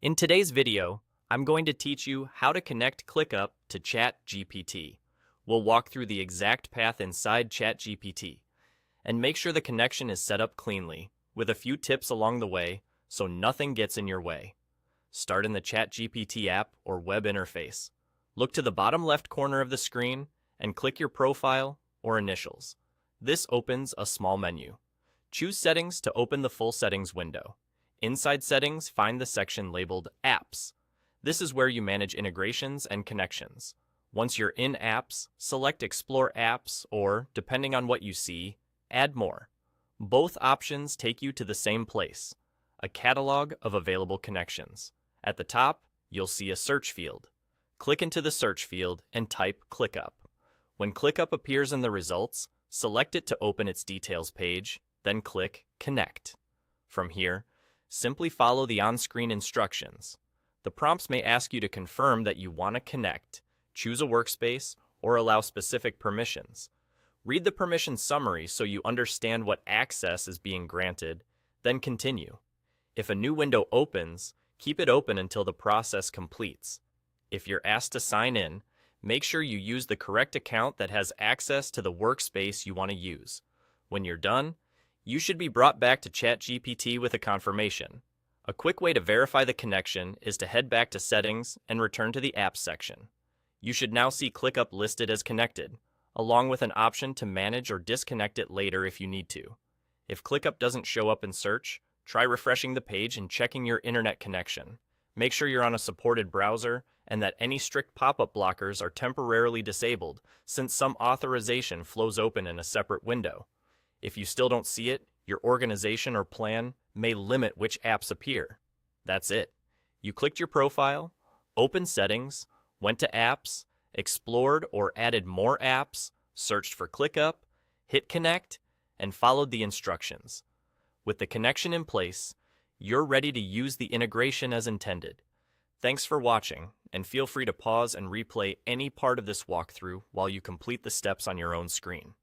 In today's video, I'm going to teach you how to connect ClickUp to ChatGPT. We'll walk through the exact path inside ChatGPT and make sure the connection is set up cleanly, with a few tips along the way so nothing gets in your way. Start in the ChatGPT app or web interface. Look to the bottom left corner of the screen and click your profile or initials. This opens a small menu. Choose Settings to open the full settings window. Inside Settings, find the section labeled Apps. This is where you manage integrations and connections. Once you're in Apps, select Explore Apps or, depending on what you see, Add More. Both options take you to the same place, a catalog of available connections. At the top, you'll see a search field. Click into the search field and type ClickUp. When ClickUp appears in the results, select it to open its details page, then click Connect. From here, simply follow the on-screen instructions. The prompts may ask you to confirm that you want to connect, choose a workspace, or allow specific permissions. Read the permission summary so you understand what access is being granted, then continue. If a new window opens, keep it open until the process completes. If you're asked to sign in, make sure you use the correct account that has access to the workspace you want to use. When you're done, you should be brought back to ChatGPT with a confirmation. A quick way to verify the connection is to head back to Settings and return to the Apps section. You should now see ClickUp listed as connected, along with an option to manage or disconnect it later if you need to. If ClickUp doesn't show up in search, try refreshing the page and checking your internet connection. Make sure you're on a supported browser and that any strict pop-up blockers are temporarily disabled, since some authorization flows open in a separate window. If you still don't see it, your organization or plan may limit which apps appear. That's it. You clicked your profile, opened Settings, went to Apps, explored or added more apps, searched for ClickUp, hit Connect, and followed the instructions. With the connection in place, you're ready to use the integration as intended. Thanks for watching, and feel free to pause and replay any part of this walkthrough while you complete the steps on your own screen.